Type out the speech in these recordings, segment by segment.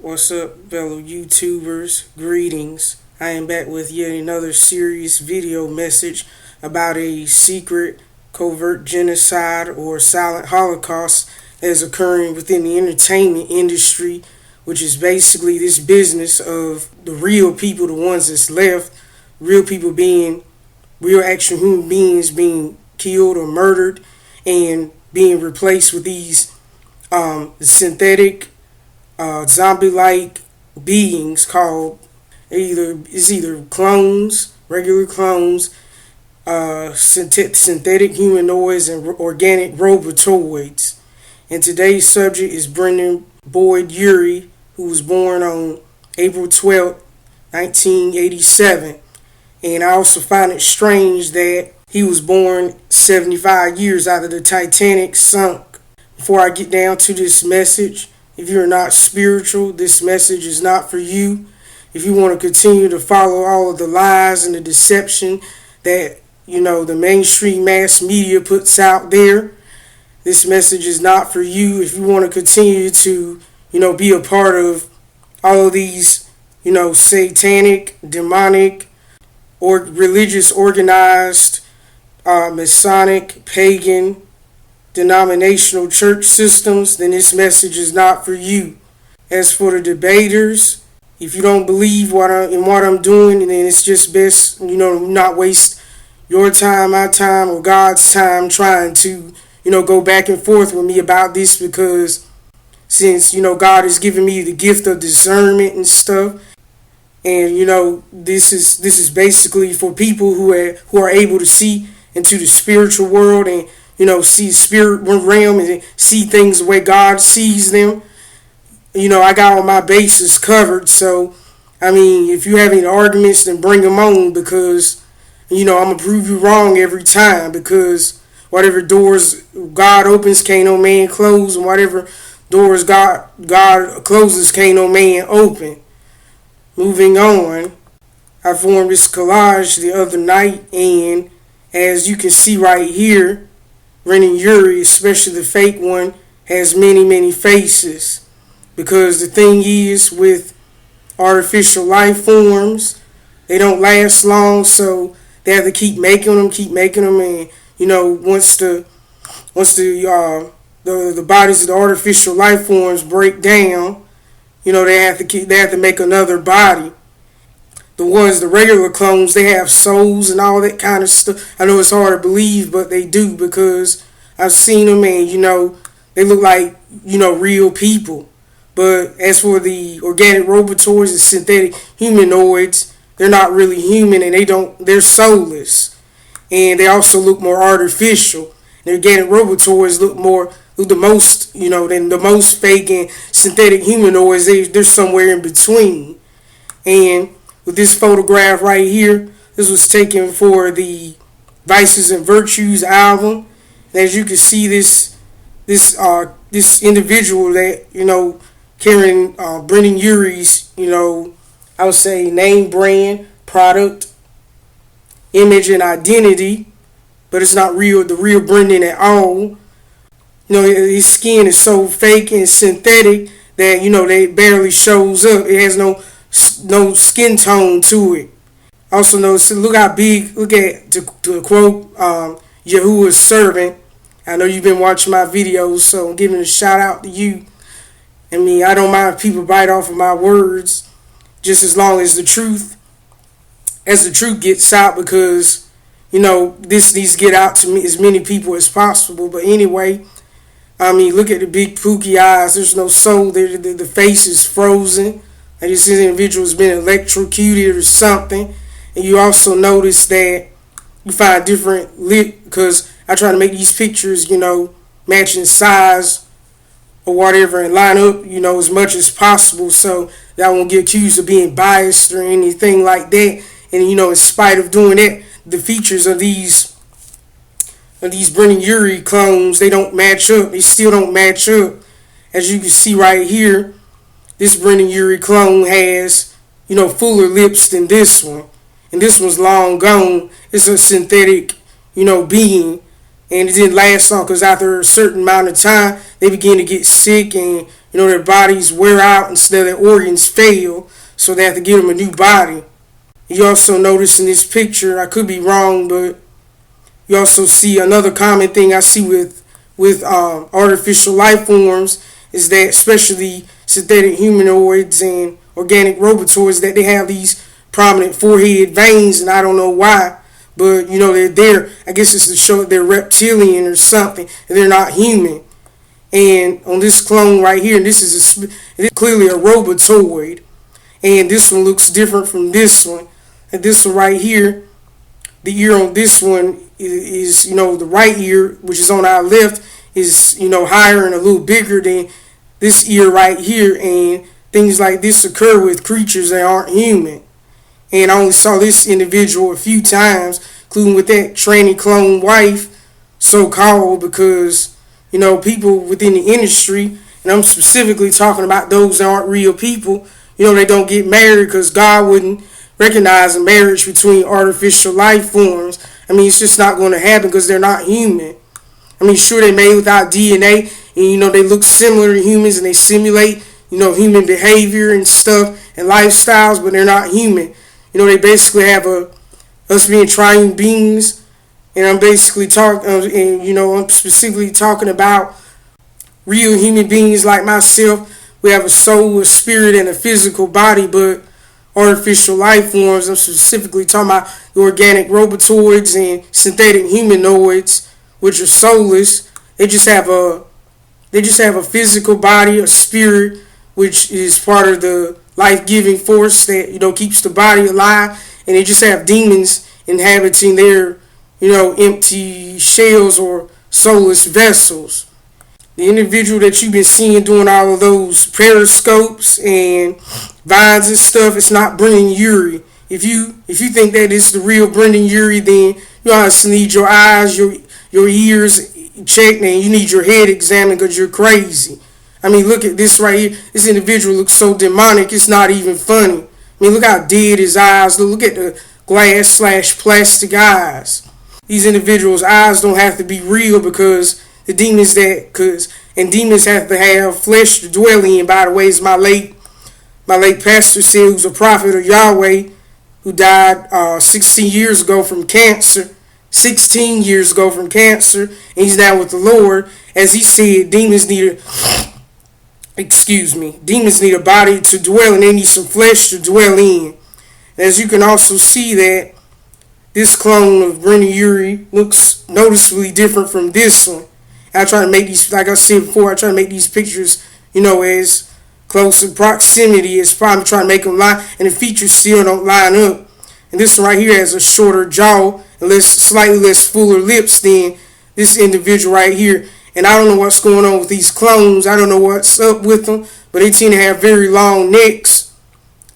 What's up, fellow YouTubers? Greetings. I am back with yet another serious video message about a secret, covert genocide or silent holocaust that is occurring within the entertainment industry, which is basically this business of the real people, the ones that's left, real people being real actual human beings being killed or murdered and being replaced with these synthetic zombie-like beings called either clones, regular clones, synthetic humanoids, and organic robotoids. And today's subject is Brendon Urie, who was born on April 12th, 1987. And I also find it strange that he was born 75 years after the Titanic sunk. Before I get down to this message, if you're not spiritual, this message is not for you. If you want to continue to follow all of the lies and the deception that, the mainstream mass media puts out there, this message is not for you. If you want to continue to, be a part of all of these, satanic, demonic, or religious organized, Masonic, pagan, denominational church systems, then this message is not for you. As for the debaters, if you don't believe in what I'm doing, then it's just best, not waste your time, my time, or God's time trying to, go back and forth with me about this, because since, God has given me the gift of discernment and stuff, and, this is basically for people who are able to see into the spiritual world and, see the spirit realm and see things the way God sees them. I got all my bases covered. So, if you have any arguments, then bring them on, because, I'm going to prove you wrong every time, because whatever doors God opens, can't no man close, and whatever doors God closes, can't no man open. Moving on, I formed this collage the other night, and as you can see right here, Brendon Urie, especially the fake one, has many, many faces. Because the thing is, with artificial life forms, they don't last long, so they have to keep making them, and once the bodies of the artificial life forms break down, they have to make another body. The regular clones, they have souls and all that kind of stuff. I know it's hard to believe, but they do, because I've seen them, and they look like real people. But as for the organic robotoids and synthetic humanoids, they're not really human, and they're soulless, and they also look more artificial. The organic robotoids look the most, than the most fake and synthetic humanoids. They're somewhere in between. And with this photograph right here, this was taken for the Vices and Virtues album. And as you can see, this individual that carrying Brendon Urie's I would say name, brand, product, image, and identity, but it's not the real Brendon at all. His skin is so fake and synthetic that they barely shows up. It has no skin tone to it. Also notice, look how big, to quote Yahuwah's servant. I know you've been watching my videos, so I'm giving a shout out to you. I don't mind if people bite off of my words, just as long as the truth gets out, because this needs to get out to me, as many people as possible. But anyway, look at the big pooky eyes. There's no soul there. The face is frozen. And this individual has been electrocuted or something. And you also notice that you find different because I try to make these pictures, matching size or whatever, and line up, as much as possible, so that I won't get accused of being biased or anything like that. And in spite of doing that, the features of these Brendon Urie clones, they don't match up. They still don't match up. As you can see right here, this Brendon Urie clone has, fuller lips than this one. And this one's long gone. It's a synthetic, being. And it didn't last long, because after a certain amount of time, they begin to get sick and their bodies wear out instead of their organs fail, so they have to give them a new body. You also notice in this picture, I could be wrong, but you also see another common thing I see with artificial life forms is that, especially synthetic humanoids and organic robotoids, that they have these prominent forehead veins, and I don't know why, but they're there. I guess it's to show that they're reptilian or something, and they're not human. And on this clone right here, this is clearly a robotoid, and this one looks different from this one. And this one right here, the ear on this one is the right ear, which is on our left, is higher and a little bigger than this ear right here. And things like this occur with creatures that aren't human. And I only saw this individual a few times, including with that tranny clone wife, so-called, because people within the industry, and I'm specifically talking about those that aren't real people, they don't get married because God wouldn't recognize a marriage between artificial life forms. I mean, it's just not going to happen because they're not human. I mean, sure, they're made without DNA, and they look similar to humans, and they simulate human behavior and stuff and lifestyles, but they're not human. They basically have us being triune beings, and I'm basically talking, I'm specifically talking about real human beings like myself. We have a soul, a spirit, and a physical body, but artificial life forms, I'm specifically talking about the organic robotoids and synthetic humanoids, which are soulless. They just have a physical body, a spirit, which is part of the life-giving force that keeps the body alive, and they just have demons inhabiting their empty shells or soulless vessels. The individual that you've been seeing doing all of those periscopes and vines and stuff, it's not Brendon Urie. If you think that it's the real Brendon Urie, then you obviously need your eyes, your ears checked, and you need your head examined because you're crazy. I mean, look at this right here. This individual looks so demonic, it's not even funny. I mean, look how dead his eyes look. Look at the glass/plastic eyes. These individuals' eyes don't have to be real because the demons demons have to have flesh to dwell in. By the way, as my late pastor said, who's a prophet of Yahweh, who died 16 years ago from cancer. 16 years ago from cancer, and he's now with the Lord. As he said, demons need a body to dwell in. They need some flesh to dwell in. And as you can also see that this clone of Brendon Urie looks noticeably different from this one. I try to make these, like I said before, I try to make these pictures, as close in proximity as possible, try to make them line, and the features still don't line up. And this one right here has a shorter jaw and slightly less fuller lips than this individual right here. And I don't know what's going on with these clones. I don't know what's up with them, but they tend to have very long necks,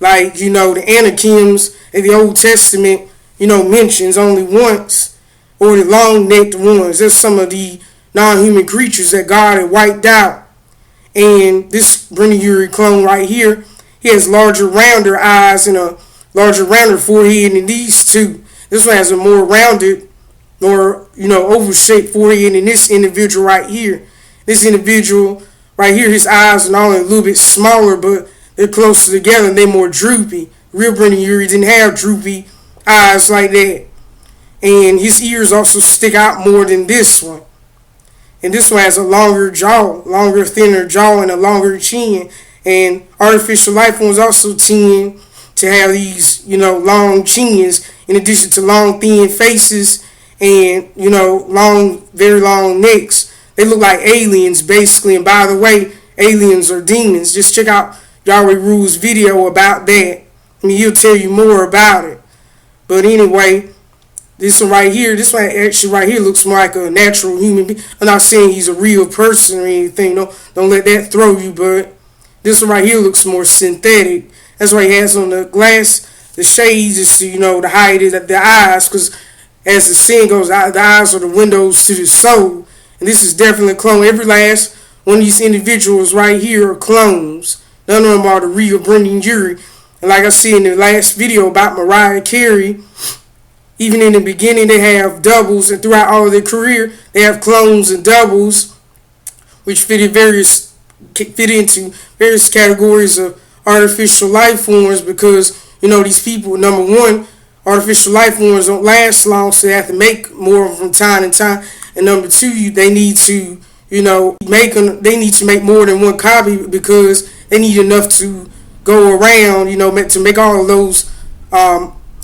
like the Anakims in the Old Testament, mentions only once, or the long-necked ones. There's some of the non-human creatures that God had wiped out. And this Brendon Urie clone right here, he has larger, rounder eyes and a larger, rounder forehead than these two. This one has a more rounded, more oval-shaped forehead than this individual right here. This individual right here, his eyes are only a little bit smaller, but they're closer together and they're more droopy. Real Brendon Urie didn't have droopy eyes like that. And his ears also stick out more than this one. And this one has a longer jaw, thinner jaw, and a longer chin. And artificial life forms also tend to have these, long chins, in addition to long, thin faces and, very long necks. They look like aliens, basically. And by the way, aliens are demons. Just check out Yahweh Rule's video about that. I mean, he'll tell you more about it. But anyway, this one actually right here looks more like a natural human being. I'm not saying he's a real person or anything. Don't let that throw you. But this one right here looks more synthetic. That's why he has on the glass. The shades is to, to hide the eyes. Because as the saying goes, the eyes are the windows to the soul. And this is definitely a clone. Every last one of these individuals right here are clones. None of them are the real Brendon Urie. And like I said in the last video about Mariah Carey, even in the beginning they have doubles, and throughout all of their career they have clones and doubles, which fitted various fit into various categories of artificial life forms because, these people, number one, artificial life forms don't last long, so they have to make more of them from time to time. And number two, they need to, they need to make more than one copy because they need enough to go around, to make all of those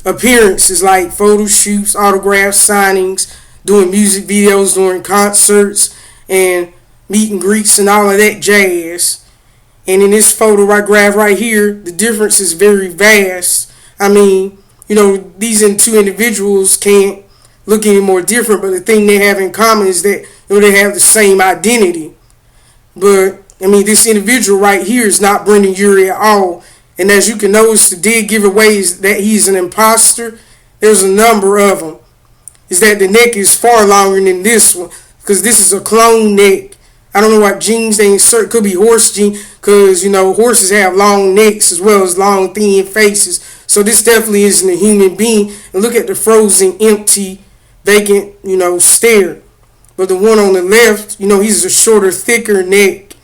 appearances like photo shoots, autograph signings, doing music videos, doing concerts, and meet and greets and all of that jazz. And in this photograph right here, the difference is very vast. I mean, these two individuals can't look any more different, but the thing they have in common is that they have the same identity. But I mean, this individual right here is not Brendon Urie at all. And as you can notice, the did give away is that he's an imposter. There's a number of them. Is that the neck is far longer than this one because this is a clone neck. I don't know what genes they insert. Could be horse gene because, horses have long necks as well as long, thin faces. So this definitely isn't a human being. And look at the frozen, empty, vacant, stare. But the one on the left, he's a shorter, thicker neck.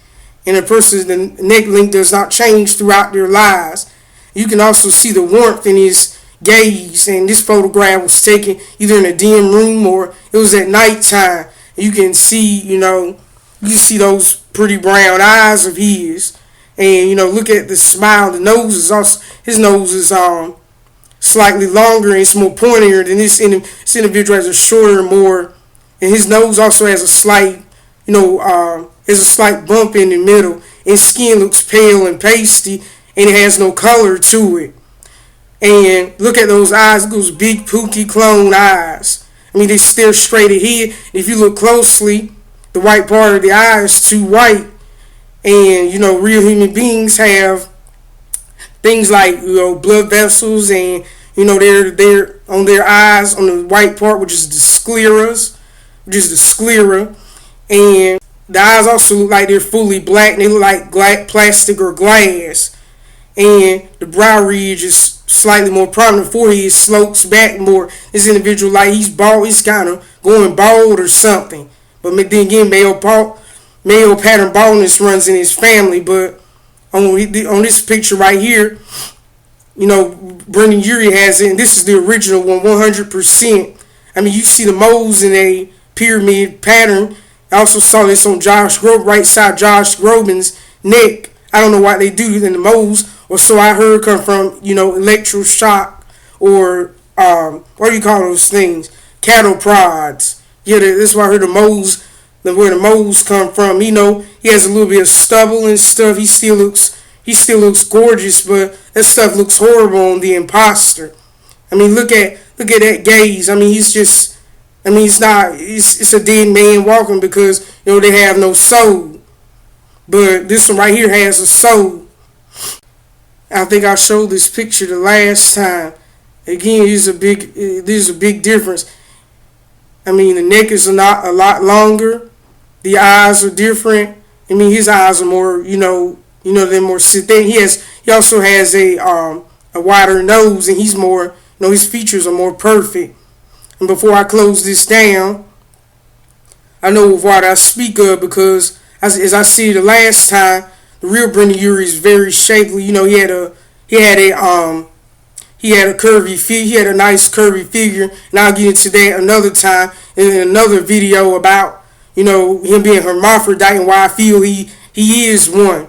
And the neck length does not change throughout their lives. You can also see the warmth in his gaze. And this photograph was taken either in a dim room or it was at nighttime. You can see, you see those pretty brown eyes of his. And, look at the smile. The nose is also, his nose is slightly longer and it's more pointier than this individual has a shorter, more, and his nose also has a slight, there's a slight bump in the middle. His skin looks pale and pasty and it has no color to it. And look at those eyes, those big pooky clone eyes. I mean, they stare straight ahead. If you look closely, the white part of the eye is too white. And, real human beings have things like, blood vessels and, they're on their eyes on the white part, which is the sclera. And the eyes also look like they're fully black and they look like plastic or glass. And the brow ridge is slightly more prominent. Forehead slopes back more. This individual, like he's bald, he's kind of going bald or something. But then again, male pattern baldness runs in his family. But on this picture right here, Brendon Urie has it, and this is the original one, 100%. I mean, you see the moles in a pyramid pattern. I also saw this on right side Josh Groban's neck. I don't know why they do in the moles, or so I heard come from, electroshock or what do you call those things? Cattle prods. Yeah, that's why I heard the moles, where the moles come from. He has a little bit of stubble and stuff. He still looks gorgeous, but that stuff looks horrible on the imposter. I mean, look at that gaze. I mean, it's a dead man walking because, they have no soul. But this one right here has a soul. I think I showed this picture the last time. Again, there's a big difference. I mean, the neck is a lot longer. The eyes are different. I mean, his eyes are more, they're more synthetic. He also has a wider nose, and he's more, his features are more perfect. And before I close this down, I know what I speak of because as I see the last time, the real Brendon Urie is very shapely. He had a curvy figure. He had a nice curvy figure, and I'll get into that another time in another video about him being hermaphrodite and why I feel he is one.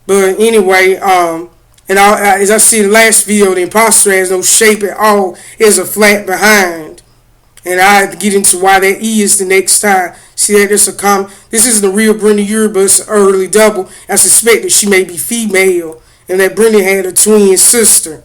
But anyway, as I see in the last video, the imposter has no shape at all. It has a flat behind. And I have to get into why that is the next time. See that this isn't the real Brendon Urie, but it's an early double. I suspect that she may be female and that Brendon had a twin sister.